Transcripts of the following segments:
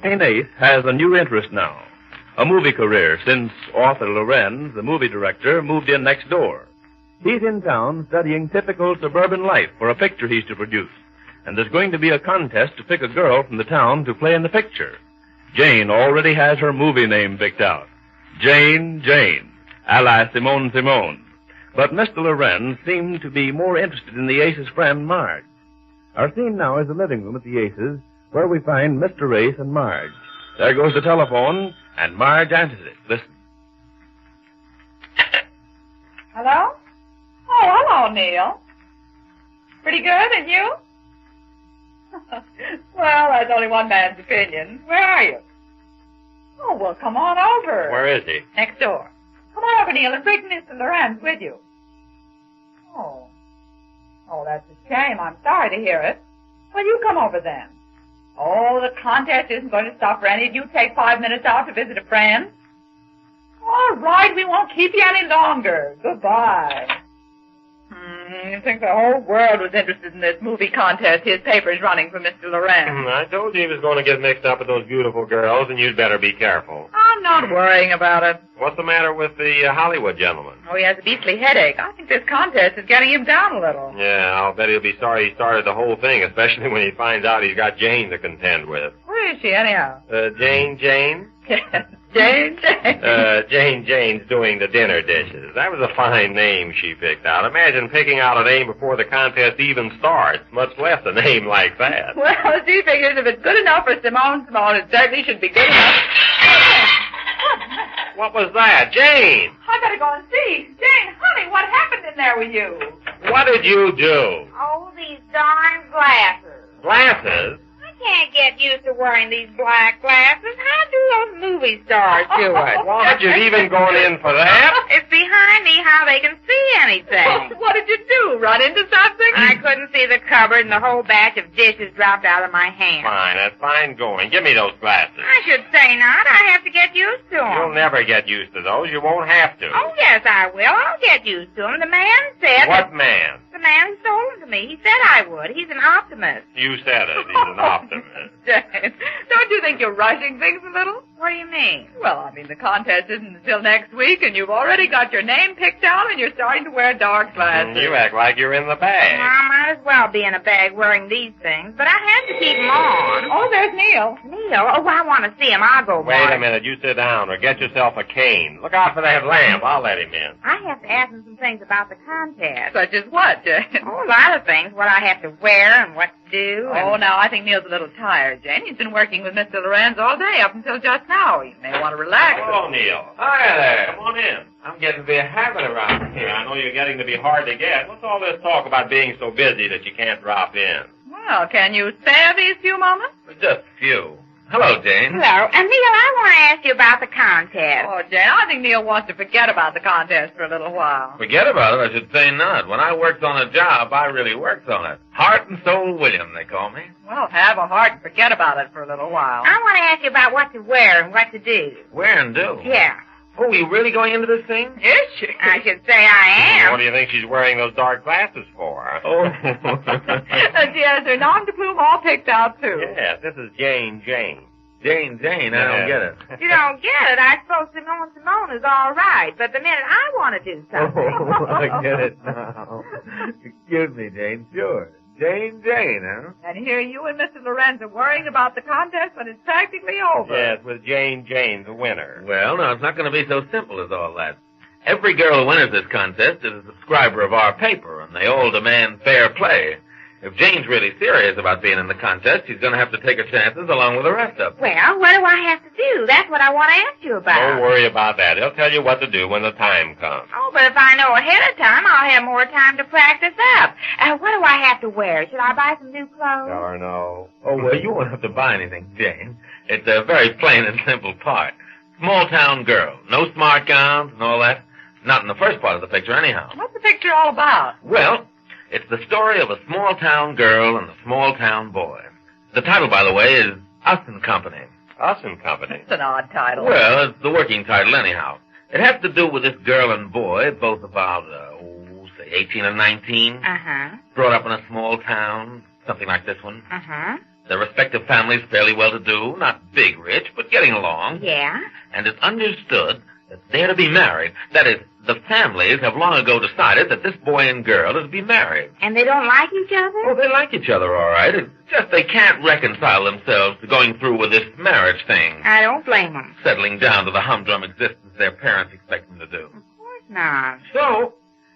Goodman Ace has a new interest now. A movie career since author Lorentz, the movie director, moved in next door. He's in town studying typical suburban life for a picture he's to produce. And there's going to be a contest to pick a girl from the town to play in the picture. Jane already has her movie name picked out. Jane, a la Simone. But Mr. Lorentz seemed to be more interested in the Ace's friend, Marge. Our scene now is the living room at the Ace's, where we find Mr. Ace and Marge. There goes the telephone, and Marge answers it. Listen. Hello? Oh, hello, Neil. Pretty good, and you? Well, that's only one man's opinion. Where are you? Oh, well, come on over. Where is he? Next door. Come on over, Neil, and bring Mr. Lorentz with you. Oh. Oh, that's a shame. I'm sorry to hear it. Well, you come over then. Oh, the contest isn't going to stop for any of you. Take 5 minutes out to visit a friend. All right, we won't keep you any longer. Goodbye. You think the whole world was interested in this movie contest his paper's running for Mr. Lorentz. I told you he was going to get mixed up with those beautiful girls, and you'd better be careful. I'm not worrying about it. What's the matter with the Hollywood gentleman? Oh, he has a beastly headache. I think this contest is getting him down a little. Yeah, I'll bet he'll be sorry he started the whole thing, especially when he finds out he's got Jane to contend with. Where is she, anyhow? Jane? Yes, Jane. Jane's doing the dinner dishes. That was a fine name she picked out. Imagine picking out a name before the contest even starts, much less a name like that. Well, she figures if it's good enough for Simone, it certainly should be good enough. What was that? Jane! I better go and see. Jane, honey, what happened in there with you? What did you do? Oh, these darn glasses. Glasses? I can't get used to wearing these black glasses. How do those movie stars do it? What, you've even gone in for that? It's behind me how they can see anything. What did you do, run into something? I couldn't see the cupboard and the whole batch of dishes dropped out of my hand. Fine, that's fine going. Give me those glasses. I should say not. I have to get used to them. You'll never get used to those. You won't have to. Oh, yes, I will. I'll get used to them. The man said... What man? The man who sold them to me. He said I would. He's an optimist. You said it. He's an optimist. Jane, don't you think you're rushing things a little? What do you mean? Well, I mean, the contest isn't until next week, and you've already got your name picked out, and you're starting to wear dark glasses. You act like you're in the bag. Well, I might as well be in a bag wearing these things, but I have to keep them on. Oh, there's Neil. Neil? Oh, I want to see him. I'll go Wait a minute. You sit down or get yourself a cane. Look out for that lamp. I'll let him in. I have to ask him some things about the contest. Such as what, Jane? Oh, a lot of things. What I have to wear and what to do. Oh, now, I think Neil's a little tired, Jane. He's been working with Mr. Lorentz all day up until just now. You may want to relax. Hello, Neil. Hi there. Come on in. I'm getting to be a habit around here. I know you're getting to be hard to get. What's all this talk about being so busy that you can't drop in? Well, can you spare these few moments? Just a few. Hello, Jane. Hello. And, Neil, I want to ask you about the contest. Oh, Jane, I think Neil wants to forget about the contest for a little while. Forget about it, I should say not. When I worked on a job, I really worked on it. Heart and soul William, they call me. Well, have a heart and forget about it for a little while. I want to ask you about what to wear and what to do. Wear and do? Yeah. Oh, you really going into this thing? Is she? I should say I am. What do you think she's wearing those dark glasses for? Oh. And she has her nom de plume all picked out, too. Yes, this is Jane. Jane, I don't get it. You don't get it. I suppose Simone is all right, but the minute I want to do something... Oh, I get it now. Excuse me, Jane, sure. Jane, huh? And here you and Mr. Lorentz are worrying about the contest when it's practically over. Yes, with Jane, the winner. Well, no, it's not going to be so simple as all that. Every girl who enters this contest is a subscriber of our paper, and they all demand fair play. If Jane's really serious about being in the contest, she's going to have to take her chances along with the rest of them. Well, what do I have to do? That's what I want to ask you about. Don't worry about that. He'll tell you what to do when the time comes. Oh, but if I know ahead of time, I'll have more time to practice up. What do I have to wear? Should I buy some new clothes? Or no. Oh, well, you won't have to buy anything, Jane. It's a very plain and simple part. Small-town girl. No smart gowns and all that. Not in the first part of the picture, anyhow. What's the picture all about? Well, it's the story of a small-town girl and a small-town boy. The title, by the way, is Us and Company. Us and Company? It's an odd title. Well, it's the working title, anyhow. It has to do with this girl and boy, both about, say, 18 and 19. Uh-huh. Brought up in a small town, something like this one. Uh-huh. Their respective families fairly well-to-do, not big rich, but getting along. Yeah? And it's understood that they're to be married. That is, the families have long ago decided that this boy and girl are to be married. And they don't like each other? Oh, they like each other, all right. It's just they can't reconcile themselves to going through with this marriage thing. I don't blame them. Settling down to the humdrum existence their parents expect them to do. Of course not. So,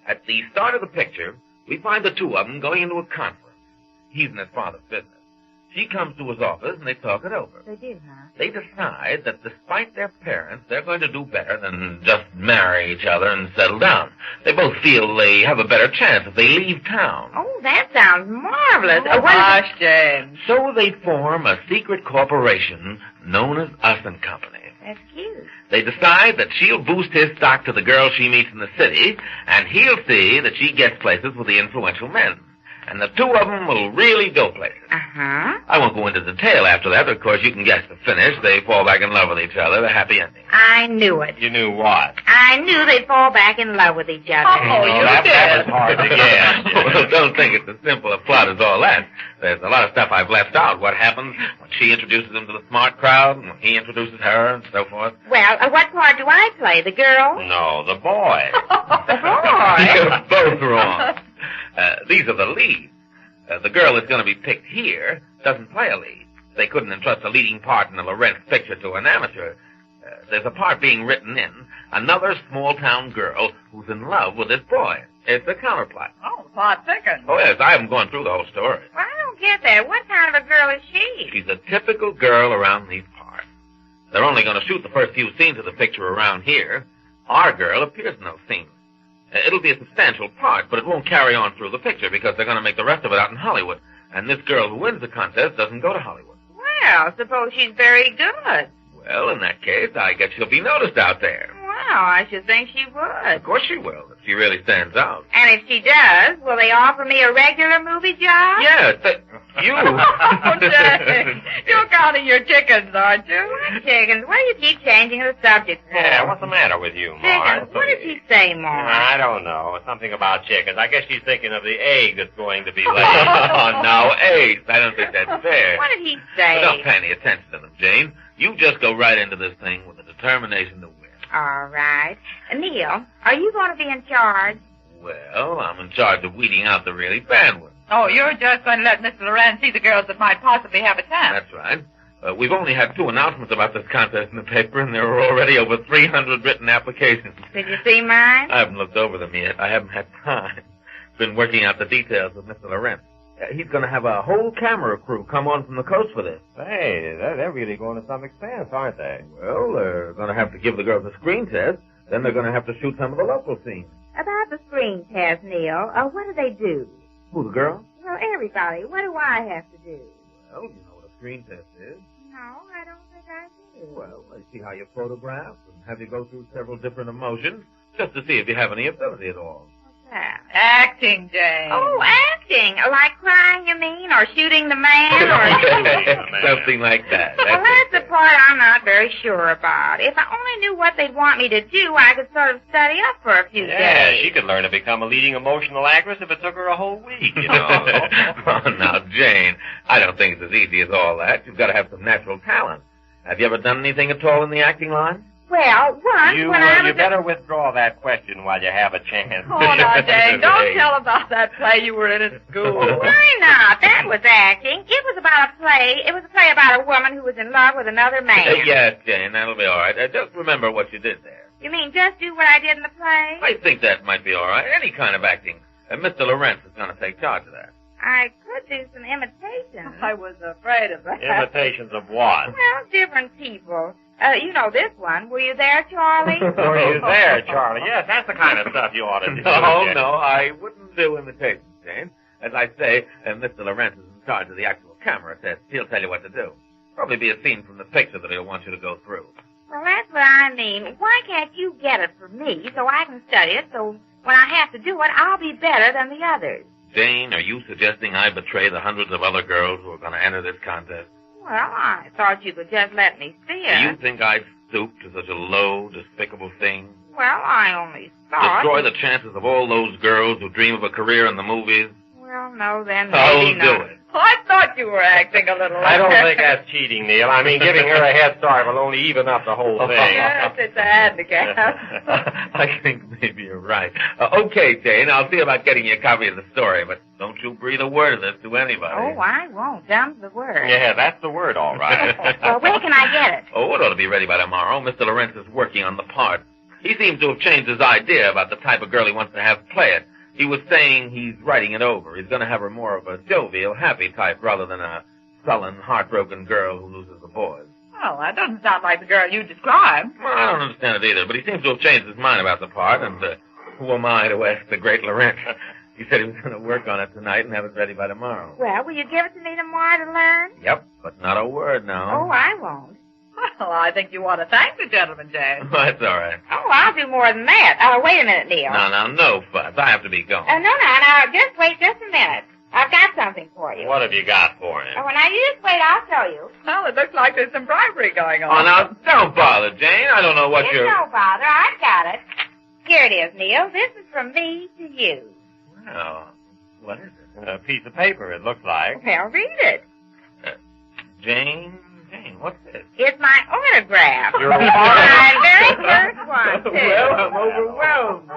at the start of the picture, we find the two of them going into a conference. He's in his father's business. She comes to his office, and they talk it over. They do, huh? They decide that despite their parents, they're going to do better than just marry each other and settle down. They both feel they have a better chance if they leave town. Oh, that sounds marvelous. Gosh, James. So they form a secret corporation known as Us and Company. That's cute. They decide that she'll boost his stock to the girl she meets in the city, and he'll see that she gets places with the influential men. And the two of them will really go places. Uh-huh. I won't go into detail after that, but of course you can guess the finish. They fall back in love with each other. The happy ending. I knew it. You knew what? I knew they'd fall back in love with each other. Oh, you that did. was hard to guess. Well, don't think it's as simple a plot as all that. There's a lot of stuff I've left out. What happens when she introduces him to the smart crowd, and when he introduces her, and so forth. Well, what part do I play? The girl? No, the boy. The boy? You're both wrong. These are the leads. The girl that's going to be picked here doesn't play a lead. They couldn't entrust a leading part in a Lorentz picture to an amateur. There's a part being written in, another small-town girl who's in love with this boy. It's a counterplot. Oh, the plot thickens. Oh, yes, I haven't gone through the whole story. Well, I don't get that. What kind of a girl is she? She's a typical girl around these parts. They're only going to shoot the first few scenes of the picture around here. Our girl appears in those scenes. It'll be a substantial part, but it won't carry on through the picture because they're going to make the rest of it out in Hollywood. And this girl who wins the contest doesn't go to Hollywood. Well, suppose she's very good. Well, in that case, I guess she'll be noticed out there. Well, I should think she would. Of course she will, if she really stands out. And if she does, will they offer me a regular movie job? Yes, you. Oh, James. You're counting your chickens, aren't you? What chickens? What do you keep changing the subject for? Yeah, what's the matter with you, Marge? Chickens. What did she say, Marge? I don't know. Something about chickens. I guess she's thinking of the egg that's going to be laid. Oh, no, Ace. I don't think that's fair. What did he say? Don't pay any attention to them, Jane. You just go right into this thing with the determination to win. All right. Neil, are you going to be in charge? Well, I'm in charge of weeding out the really bad ones. Oh, you're just going to let Mr. Lorentz see the girls that might possibly have a chance. That's right. We've only had 2 announcements about this contest in the paper, and there are already over 300 written applications. Did you see mine? I haven't looked over them yet. I haven't had time. Been working out the details with Mr. Lorentz. He's going to have a whole camera crew come on from the coast for this. Hey, they're really going to some expense, aren't they? Well, they're going to have to give the girls a screen test. Then they're going to have to shoot some of the local scenes. About the screen test, Neil, what do they do? Who, the girl? Well, everybody. What do I have to do? Well, you know what a screen test is. No, I don't think I do. Well, they see how you photograph and have you go through several different emotions just to see if you have any ability at all. What's that? Acting, James. Oh, acting. Like crying, you mean? Or shooting the man? Or Something like that. Well, that's the part I'm not very sure about. If I only knew what they'd want me to do, I could sort of study up for a few Yeah, days. she could learn to become a leading emotional actress if it took her a whole week, you know. Oh, now, Jane, I don't think it's as easy as all that. You've got to have some natural talent. Have you ever done anything at all in the acting line? Well, once when I was... You better withdraw that question while you have a chance. Oh, now, Jane, don't tell about that play you were in at school. Why not? That was acting. It was about a play. It was a play about a woman who was in love with another man. Yes, Jane, that'll be all right. Just remember what you did there. You mean just do what I did in the play? I think that might be all right. Any kind of acting. Mr. Lorentz is going to take charge of that. I could do some imitations. I was afraid of that. Imitations of what? Well, different people. You know this one. Were you there, Charlie? Were you there, Charlie? Yes, that's the kind of stuff you ought to do. No, I wouldn't do imitations, Jane. As I say, Mr. Lorentz is in charge of the actual camera test. He'll tell you what to do. Probably be a scene from the picture that he'll want you to go through. Well, that's what I mean. Why can't you get it for me so I can study it so when I have to do it, I'll be better than the others? Jane, are you suggesting I betray the hundreds of other girls who are going to enter this contest? Well, I thought you could just let me see it. Do you think I'd stoop to such a low, despicable thing? Well, I only thought... Destroy the chances of all those girls who dream of a career in the movies? Well, no, then I'll maybe not. do it. I thought you were acting a little. I don't think that's cheating, Neil. I mean, giving her a head start will only even up the whole thing. Yes, it's a handicap. I think maybe you're right. Okay, Jane, I'll see about getting you a copy of the story, but don't you breathe a word of this to anybody. Oh, I won't. Dumb's the word. Yeah, that's the word, all right. Well, where can I get it? Oh, it ought to be ready by tomorrow. Mr. Lorentz is working on the part. He seems to have changed his idea about the type of girl he wants to have play it. He was saying he's writing it over. He's going to have her more of a jovial, happy type rather than a sullen, heartbroken girl who loses the boys. Well, that doesn't sound like the girl you described. Well, I don't understand it either, but he seems to have changed his mind about the part, and who am I to ask the great Lorentz? He said he was going to work on it tonight and have it ready by tomorrow. Well, will you give it to me tomorrow to learn? Yep, but not a word now. Oh, I won't. Well, I think you ought to thank the gentleman, Jane. That's all right. Oh, I'll do more than that. Wait a minute, Neil. No fuss. I have to be going. No, just wait just a minute. I've got something for you. What have you got for him? Oh, now you just wait, I'll show you. Well, it looks like there's some bribery going on. Oh, now, don't bother, Jane. I don't know what It's you're... no bother. I've got it. Here it is, Neil. This is from me to you. Well, what is it? A piece of paper, it looks like. Well, read it. Jane, what's this? It's my autograph. Your My very first one, too. Well, I'm overwhelmed.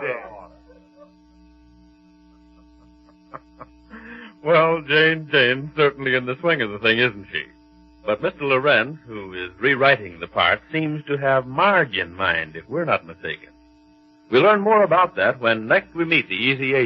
Well, Jane's certainly in the swing of the thing, isn't she? But Mr. Lorentz, who is rewriting the part, seems to have Marge in mind, if we're not mistaken. We'll learn more about that when next we meet the Easy Agent.